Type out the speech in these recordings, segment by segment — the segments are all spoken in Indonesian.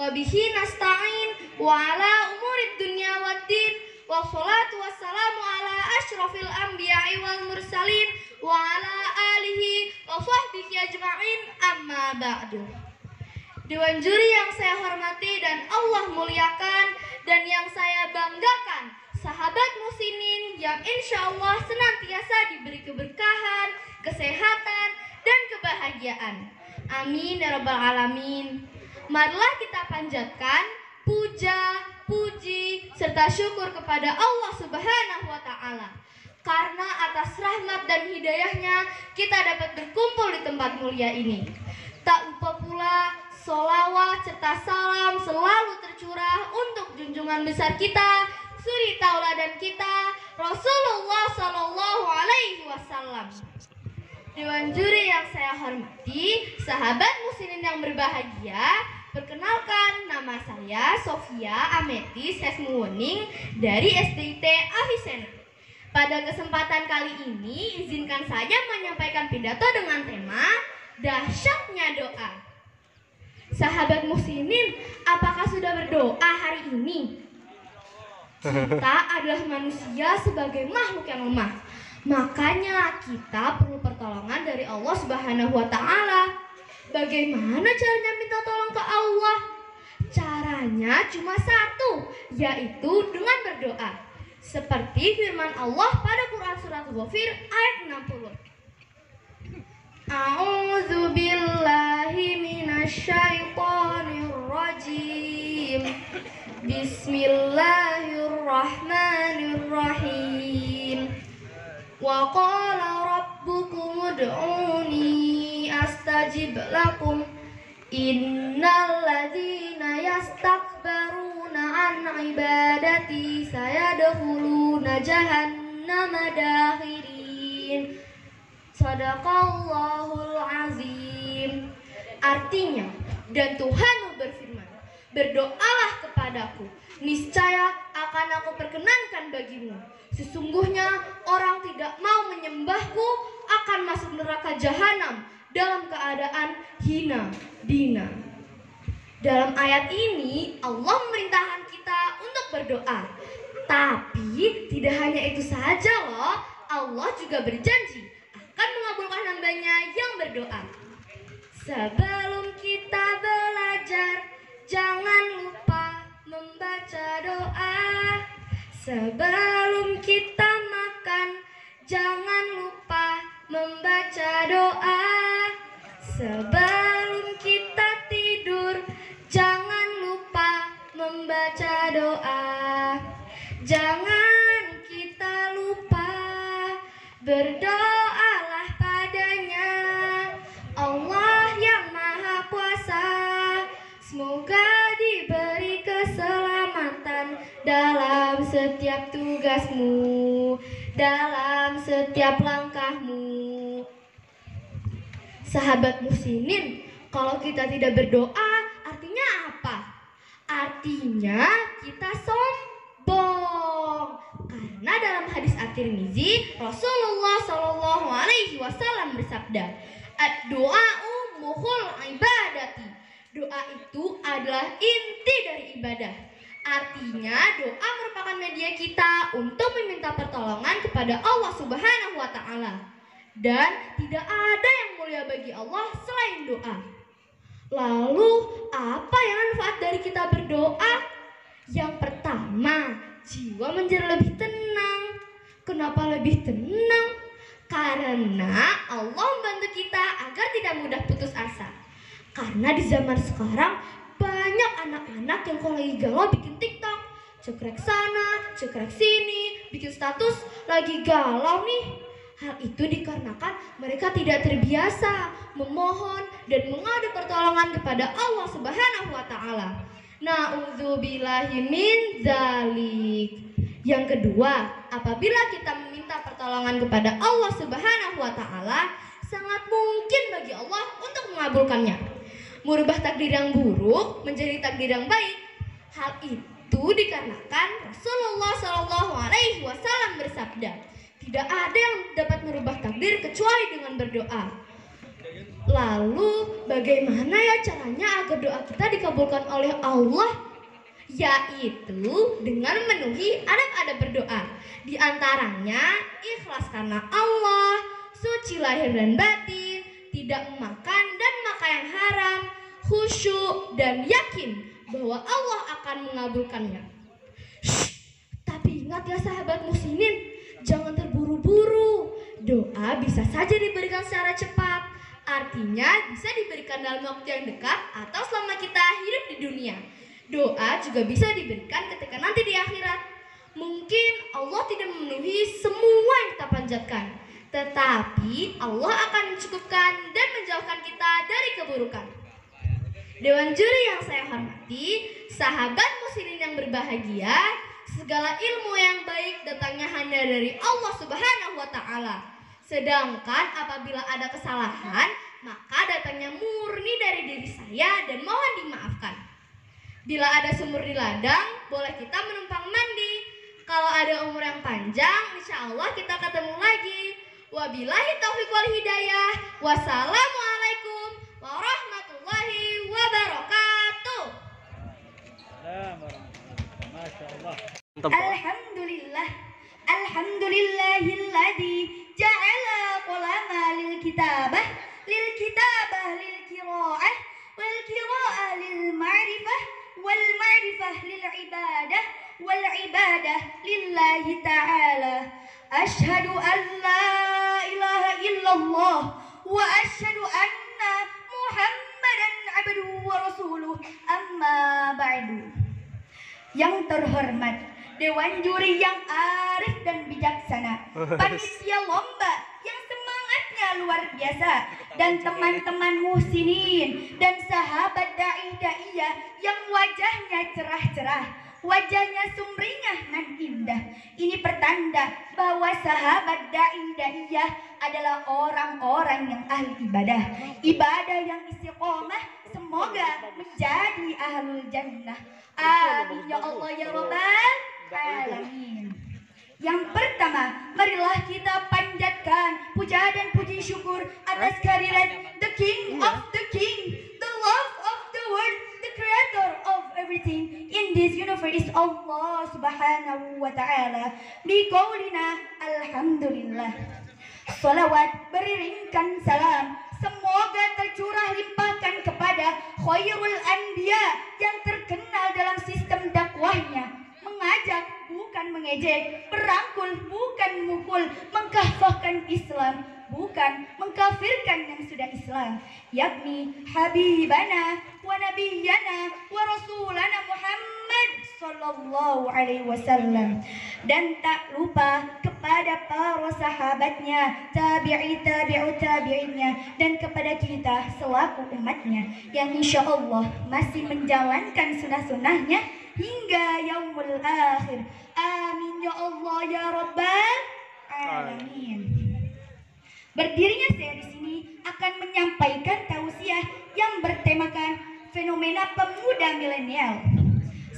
wa bihi nasta'in wa ala umurid dunya waddin wassalatu wassalamu ala asyrafil anbiya'i wal mursalin wa ala alihi wa sahbihi ajma'in amma ba'du. Dewan juri yang saya hormati dan Allah muliakan dan yang saya banggakan, sahabat muslimin yang insya Allah senantiasa diberi keberkahan, kesehatan, dan kebahagiaan. Amin ya rabbal alamin. Marilah kita panjatkan puja, puji, serta syukur kepada Allah Subhanahu wa Ta'ala. Karena atas rahmat dan hidayahnya kita dapat berkumpul di tempat mulia ini. Tak lupa pula sholawat serta salam selalu tercurah untuk junjungan besar kita, suri tauladan kita, Rasulullah Shallallahu Alaihi Wasallam. Dewan juri yang saya hormati, sahabat muslimin yang berbahagia, perkenalkan nama saya Sofia Ametis Hesmuwening dari SDIT Avicenna. Pada kesempatan kali ini, izinkan saja menyampaikan pidato dengan tema dahsyatnya doa. Sahabat muslimin, apakah sudah berdoa hari ini? Kita adalah manusia sebagai makhluk yang lemah. Makanya kita perlu pertolongan dari Allah Subhanahu wa Ta'ala. Bagaimana caranya minta tolong ke Allah? Caranya cuma satu, yaitu dengan berdoa. Seperti firman Allah pada Quran surat Ghafir ayat 60. A'udzu billahi minasyaitonir rajim. Bismillahirrahmanirrahim. Wa qala rabbukum ud'uni astajib lakum. Innal ladzina yastakbaruna an ibadati sayadkhuluna jahannama dakhirin. Shadaqallahul azim. Artinya, dan Tuhanmu berfirman, berdoalah kepadaku, niscaya akan aku perkenankan bagimu. Sesungguhnya orang tidak mau menyembahku akan masuk neraka jahanam dalam keadaan hina dina. Dalam ayat ini Allah memerintahkan kita untuk berdoa. Tapi tidak hanya itu saja loh, Allah juga berjanji akan mengabulkan hambanya yang berdoa. Sebelum kita belajar, jangan lupa membaca doa. Sebelum kita makan, jangan lupa membaca doa. Sebelum kita tidur, jangan lupa membaca doa. Jangan kita lupa, berdoalah padanya, Allah yang Maha Kuasa. Semoga diberi keselamatan dalam setiap tugasmu, dalam setiap langkahmu. Sahabat muslimin, kalau kita tidak berdoa, artinya apa? Artinya kita sombong. Karena dalam hadis At-Tirmizi, Rasulullah Shallallahu Alaihi Wasallam bersabda, "Ad-du'a'u mukhul ibadati." Doa itu adalah inti dari ibadah. Artinya doa merupakan media kita untuk meminta pertolongan kepada Allah Subhanahu wa Ta'ala. Dan tidak ada yang mulia bagi Allah selain doa. Lalu apa yang manfaat dari kita berdoa? Yang pertama, jiwa menjadi lebih tenang. Kenapa lebih tenang? Karena Allah membantu kita agar tidak mudah putus asa. Karena di zaman sekarang banyak anak-anak yang kalau lagi galau bikin TikTok, cekrek sana, cekrek sini, bikin status lagi galau nih. Hal itu dikarenakan mereka tidak terbiasa memohon dan mengadu pertolongan kepada Allah Subhanahu wa Ta'ala. Na'udzubillahi min dzalik. Yang kedua, apabila kita meminta pertolongan kepada Allah Subhanahu wa Ta'ala, sangat mungkin bagi Allah untuk mengabulkannya, merubah takdir yang buruk menjadi takdir yang baik. Hal itu dikarenakan Rasulullah Shallallahu Alaihi Wasallam bersabda, tidak ada yang dapat merubah takdir kecuali dengan berdoa. Lalu Bagaimana ya caranya agar doa kita dikabulkan oleh Allah? Yaitu dengan memenuhi adab-adab berdoa. Di antaranya ikhlas karena Allah, suci lahir dan batin, tidak memakan dan makan yang haram, khusyuk dan yakin bahwa Allah akan mengabulkannya. Tapi ingat ya sahabat muslimin, jangan terburu-buru. Doa bisa saja diberikan secara cepat. Artinya bisa diberikan dalam waktu yang dekat atau selama kita hidup di dunia. Doa juga bisa diberikan ketika nanti di akhirat. Mungkin Allah tidak memenuhi semua yang kita panjatkan, tetapi Allah akan mencukupkan dan menjauhkan kita dari keburukan. Dewan juri yang saya hormati, sahabat muslimin yang berbahagia, segala ilmu yang baik datangnya hanya dari Allah Subhanahu wa Ta'ala. Sedangkan apabila ada kesalahan, maka datangnya murni dari diri saya dan mohon dimaafkan. Bila ada sumur di ladang, boleh kita menumpang mandi. Kalau ada umur yang panjang, insya Allah kita ketemu lagi. Wabillahi taufiq wal hidayah. Wassalamualaikum warahmatullahi wabarakatuh. Alhamdulillah, alhamdulillahilladzi ja'ala qalama lil kitabah lil qira'ah wal qira'ah lil ma'rifah wal ma'rifah lil ibadah wal ibadah lillahi ta'ala. Ashhadu an la ilaha illallah wa ashhadu anna Muhammadan abduhu wa rasuluh, amma ba'du. Yang terhormat Dewan Juri yang arif dan bijaksana, panitia lomba yang semangatnya luar biasa, dan teman-teman muhsinin dan sahabat da'i-da'iyah yang wajahnya cerah-cerah, wajahnya sumringah nan indah. Ini pertanda bahwa sahabat da'i-da'iyah adalah orang-orang yang ahli ibadah, ibadah yang istiqomah, semoga menjadi ahlul jannah. Amin ya Allah ya Rabbal alamin. Yang pertama, marilah kita panjatkan puja dan puji syukur atas kehadirat the King of the King, the love of the world, the creator of everything in this universe, Allah Subhanahu wa Ta'ala. Biqaulina alhamdulillah. Salawat beriringkan salam semoga tercurah limpahkan kepada khairul anbiya yang terkenal dalam sistem dakwahnya, mengajak bukan mengejek, merangkul bukan mukul, mengkafahkan Islam bukan mengkafirkan yang sudah Islam, yakni Habibana wa Nabiyana wa Rasulana Muhammad sallallahu alaihi wasallam. Dan tak lupa kepada para sahabatnya, tabi'innya, dan kepada kita selaku umatnya yang insya Allah masih menjalankan sunnah-sunnahnya hingga yaumul akhir. Amin ya Allah ya Rabbal alamin. Berdirinya saya di sini akan menyampaikan tausiah yang bertemakan fenomena pemuda milenial.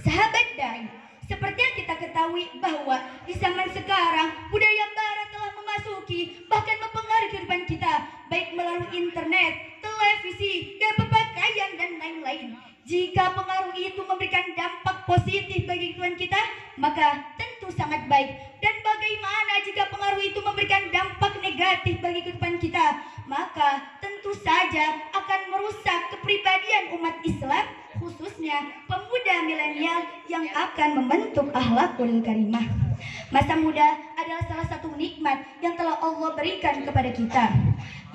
Sahabat Dai, seperti yang kita ketahui bahwa di zaman sekarang budaya barat telah memasuki bahkan mempengaruhi kehidupan kita, baik melalui internet, televisi, gaya berpakaian dan lain-lain. Jika pengaruh itu memberikan dampak positif bagi kehidupan kita, maka tentu sangat baik. Dan bagaimana jika pengaruh itu memberikan dampak negatif bagi kehidupan kita, maka tentu saja akan merusak kepribadian umat Islam, khususnya pemuda milenial yang akan membentuk akhlakul karimah. Masa muda adalah salah satu nikmat yang telah Allah berikan kepada kita,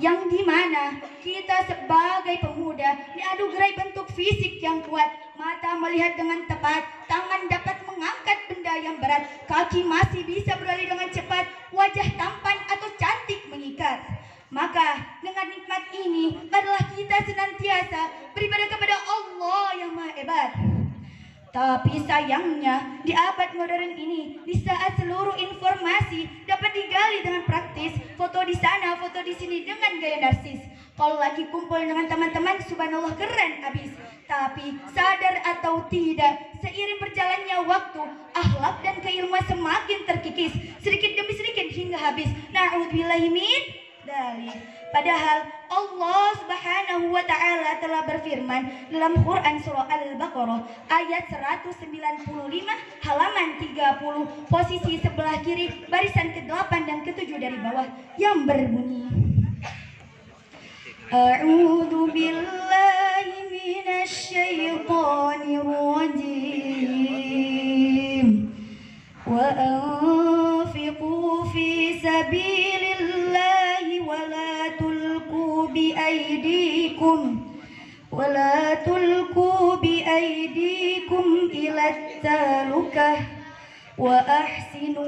yang dimana kita sebagai pemuda dianugerahi bentuk fisik yang kuat, mata melihat dengan tepat, tangan dapat mengangkat benda yang berat, kaki masih bisa berlari dengan cepat, wajah tampan atau cantik mengikat. Maka dengan nikmat ini marilah kita senantiasa beribadah kepada Allah yang Maha Hebat. Tapi sayangnya di abad modern ini, di saat seluruh informasi dapat digali dengan praktis, foto di sana, foto di sini dengan gaya narsis. Kalau lagi kumpul dengan teman-teman, subhanallah keren abis. Tapi sadar atau tidak, seiring berjalannya waktu, akhlak dan keilmuan semakin terkikis, sedikit demi sedikit hingga habis. Na'udzubillahi min dzalik. Padahal Allah Subhanahu wa taala telah berfirman dalam Quran surah Al-Baqarah ayat 195 halaman 30 posisi sebelah kiri barisan ke-8 dan ke-7 dari bawah yang berbunyi A'udzu billahi minasy syaithanir rajim wa anfiqu fi sabilillahi wa la tulqu bi aydikum ila talukah wa ahsinu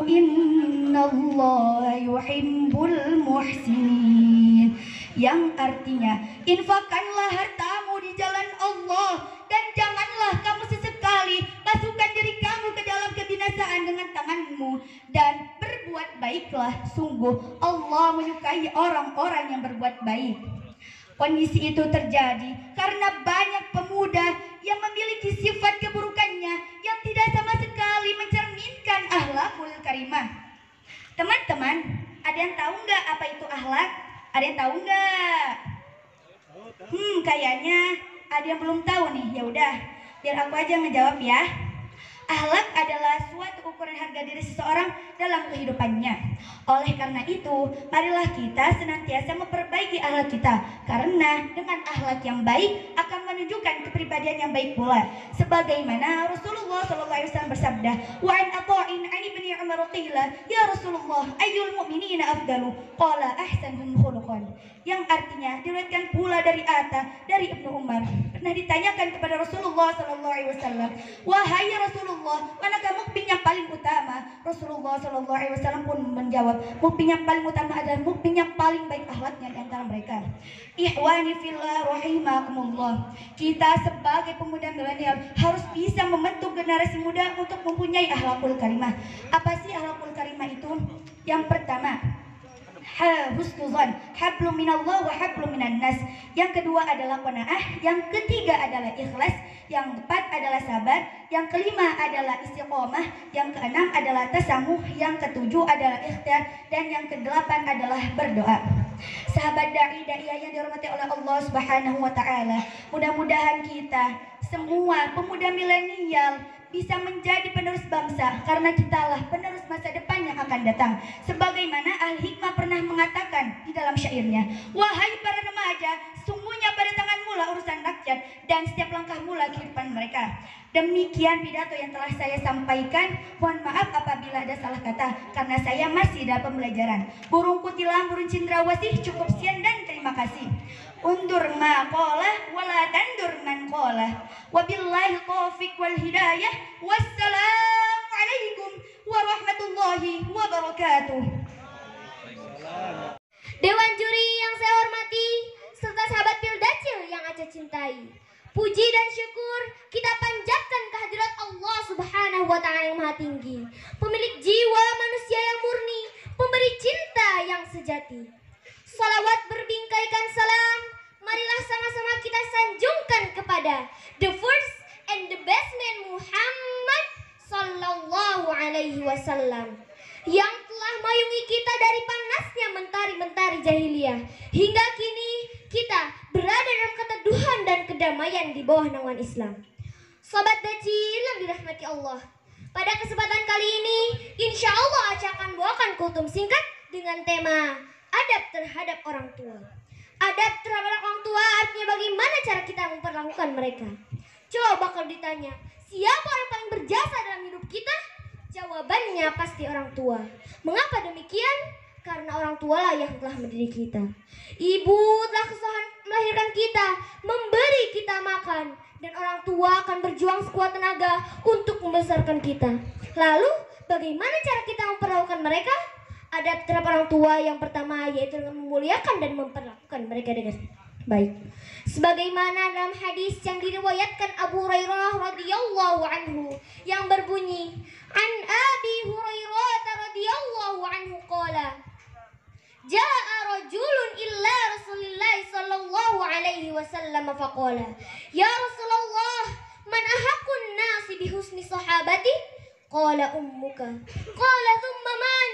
innallaha yuhibbul muhsinin, yang artinya infakkanlah hartamu di jalan Allah dan janganlah kamu sesekali masukkan diri kamu ke dalam kebinasaan dengan tanganmu, dan berbuat baiklah, sungguh Allah menyukai orang-orang yang berbuat baik. Kondisi itu terjadi karena banyak pemuda yang memiliki sifat keburukannya yang tidak sama sekali mencerminkan akhlakul karimah. Teman-teman, ada yang tahu nggak apa itu akhlak? Ada yang tahu nggak? Kayaknya ada yang belum tahu nih. Ya udah, biar aku aja ngejawab ya. Akhlak adalah suatu ukuran harga diri seseorang dalam kehidupannya. Oleh karena itu, marilah kita senantiasa memperbaiki akhlak kita, karena dengan akhlak yang baik akan menunjukkan kepribadian yang baik pula. Sebagaimana Rasulullah SAW bersabda, "Wa an Atha'in 'an ibni Umar qila, ya Rasulullah, ayyul mu'minina afdalu? Qala ahsanuhum khuluqan." Yang artinya diriwayatkan pula dari Atta dari Ibnu Umar, pernah ditanyakan kepada Rasulullah SAW, "Wahai Rasulullah, manakah mukmin yang paling utama?" Rasulullah SAW pun menjawab, mukmin yang paling utama adalah mukmin yang paling baik akhlaknya di antara mereka. Ikhwani fillah rahimakumullah, kita sebagai pemuda milenial harus bisa membentuk generasi muda untuk mempunyai akhlakul karimah. Apa sih akhlakul karimah itu? Yang pertama, husnuzan, hablum minallah wa hablum minan nas. Yang kedua adalah qanaah, yang ketiga adalah ikhlas, yang keempat adalah sabar, yang kelima adalah istiqomah, yang keenam adalah tasamuh, yang ketujuh adalah ikhtiar, dan yang kedelapan adalah berdoa. Sahabat dai-dai yang dihormati oleh Allah Subhanahu wa taala, mudah-mudahan kita semua pemuda milenial bisa menjadi penerus bangsa, karena kitalah penerus masa depan yang akan datang. Sebagaimana Al-Hikmah pernah mengatakan di dalam syairnya, "Wahai para remaja, sungguhnya pada tanganmu lah urusan rakyat dan setiap langkahmu lah kehidupan mereka." Demikian pidato yang telah saya sampaikan. Mohon maaf apabila ada salah kata, karena saya masih dalam pembelajaran. Burung kutilang, burung cendrawasih, cukup sekian dan terima kasih. Undur ma qala wala tandur man qala. Wabillahi taufiq wal hidayah. Wassalamualaikum warahmatullahi wabarakatuh. Dewan juri yang saya hormati, serta sahabat Pildacil yang Aca cintai, puji dan syukur kita panjatkan kehadirat Allah Subhanahu wa taala yang Maha Tinggi, pemilik jiwa manusia yang murni, pemberi cinta yang sejati. Salawat berbingkaikan salam, marilah sama-sama kita sanjungkan kepada the first and the best man Muhammad sallallahu alaihi wasallam, yang telah mayungi kita dari panasnya mentari-mentari jahiliyah hingga kini kita berada dalam keteduhan dan kedamaian di bawah naungan Islam. Sobat Dacil yang dirahmati Allah, pada kesempatan kali ini insya Allah Aca akan bawakan kultum singkat dengan tema adab terhadap orang tua. Adab terhadap orang tua artinya bagaimana cara kita memperlakukan mereka. Coba bakal ditanya, siapa yang paling berjasa dalam hidup kita? Jawabannya pasti orang tua. Mengapa demikian? Karena orang tua lah yang telah mendidik kita. Ibu telah kesusahan melahirkan kita, memberi kita makan, dan orang tua akan berjuang sekuat tenaga untuk membesarkan kita. Lalu bagaimana cara kita memperlakukan mereka? Adab terhadap orang tua yang pertama yaitu dengan memuliakan dan memperlakukan mereka dengan baik. Sebagaimana dalam hadis yang diriwayatkan Abu Hurairah radhiyallahu anhu yang berbunyi, "An Abi Hurairah radhiyallahu anhu qala, Ja'a rajulun illa Rasulillah sallallahu alaihi wasallam faqala, ya Rasulullah, man ahaqqun nasi bihusni sahabati? Qala ummuka. Qala thumma man?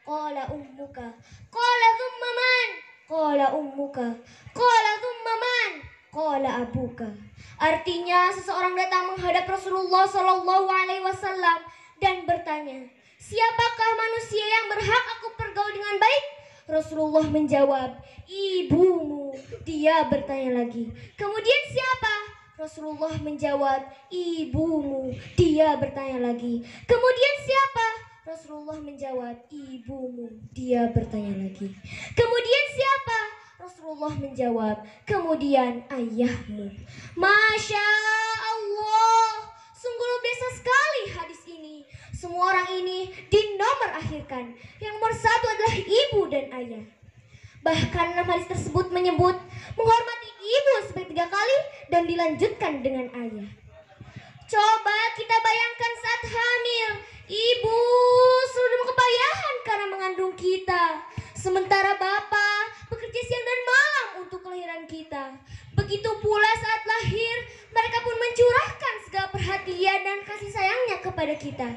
Qala ummuka. Qala thumma man? Qala ummuka. Qala thumma man? Qala abuka. Artinya seseorang datang menghadap Rasulullah Shallallahu Alaihi Wasallam dan bertanya, siapakah manusia yang berhak aku pergaul dengan baik? Rasulullah menjawab, ibumu. Dia bertanya lagi, kemudian siapa? Rasulullah menjawab, ibumu. Dia bertanya lagi, kemudian siapa? Rasulullah menjawab, ibumu. Dia bertanya lagi, kemudian siapa? Rasulullah menjawab, kemudian ayahmu. Masya Allah, sungguh luar biasa sekali hadis ini. Semua orang ini dinomor akhirkan. Yang nomor satu adalah ibu dan ayah. Bahkan dalam hadis tersebut menyebut menghormati ibu sebanyak 3 kali dan dilanjutkan dengan ayah. Coba kita bayangkan saat hamil, ibu selalu dalam kepayahan karena mengandung kita. Sementara bapak bekerja siang dan malam untuk kelahiran kita. Begitu pula saat lahir, mereka pun mencurahkan segala perhatian dan kasih sayangnya kepada kita.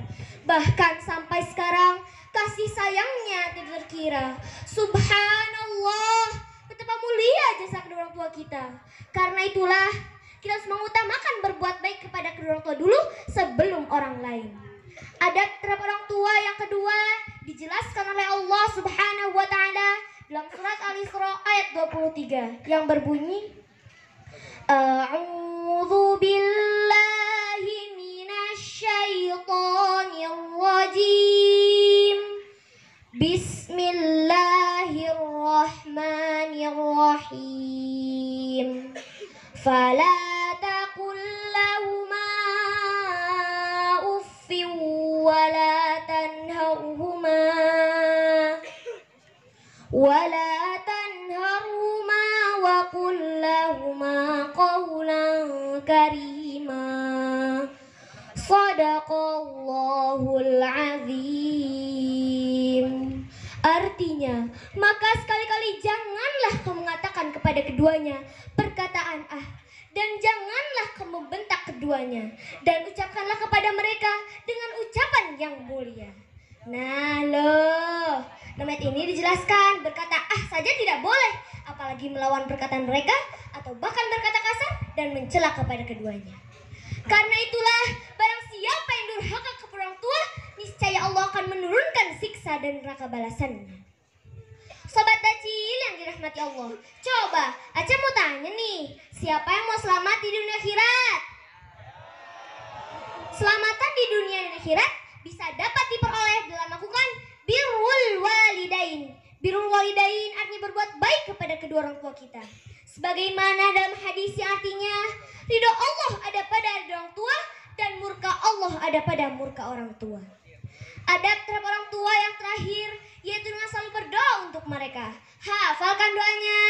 Bahkan sampai sekarang, kasih sayangnya tidak terkira. Subhanallah, betapa mulia jasa kedua orang tua kita. Karena itulah, kita harus mengutamakan berbuat baik kepada kedua orang tua dulu sebelum orang lain. Adab terhadap orang tua yang kedua dijelaskan oleh Allah Subhanahu wa taala dalam surat Al-Isra ayat 23 yang berbunyi, A'udzu billahi minasy syaithanir rajim. Bismillahirrahmanirrahim. Fala taqul lahuma uffin wala tanharhuma wa qul lahuma qawlan karima. Shadaqallahul azim. Artinya, maka sekali-kali janganlah kau mengatakan kepada keduanya perkataan dan janganlah kau membentak keduanya, dan ucapkanlah kepada mereka dengan ucapan yang mulia. Nah loh, dalam ayat ini dijelaskan berkata saja tidak boleh, apalagi melawan perkataan mereka atau bahkan berkata kasar dan mencela kepada keduanya. Karena itulah, barang siapa yang durhaka kepada orang tua, niscaya Allah akan menurunkan siksa dan neraka balasannya. Sobat Dacil yang dirahmati Allah, coba Aca mau tanya nih, siapa yang mau selamat di dunia akhirat? Selamatan di dunia dan akhirat bisa dapat diperoleh dalam melakukan birrul walidain. Birrul walidain artinya berbuat baik kepada kedua orang tua kita. Sebagaimana dalam hadis yang artinya, ridho Allah ada pada ridho orang tua dan murka Allah ada pada murka orang tua. Adab terhadap orang tua yang terakhir yaitu dengan selalu berdoa untuk mereka. Hafalkan doanya.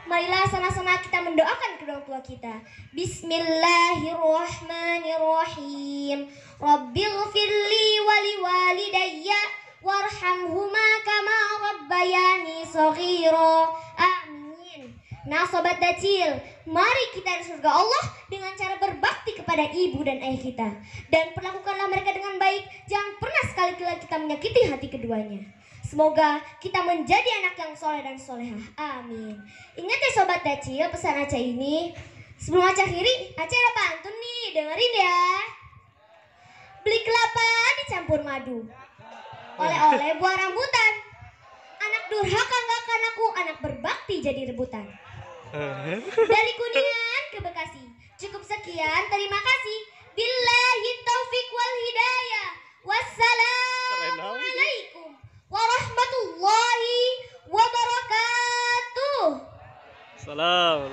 Marilah sama-sama kita mendoakan kedua orang tua kita. Bismillahirrahmanirrahim. Rabbighfirli wa liwalidayya warhamhuma kama rabbayani shaghira. Amin. Nah Sobat Dacil, mari kita di surga Allah dengan cara berbakti kepada ibu dan ayah kita. Dan perlakukanlah mereka dengan baik. Jangan pernah sekali-kali kita menyakiti hati keduanya. Semoga kita menjadi anak yang soleh dan solehah. Amin. Ingat ya Sobat Dacil, pesan Aca ini. Sebelum Aca akhiri, Aca ada pantun nih, dengerin ya. Beli kelapa dicampur madu, oleh-oleh buah rambutan. Anak durhaka gak akan aku, anak berbakti jadi rebutan. Dari Kuningan ke Bekasi. Cukup sekian, terima kasih. Billahi taufiq wal hidayah. Wassalamualaikum warahmatullahi wabarakatuh. Salam.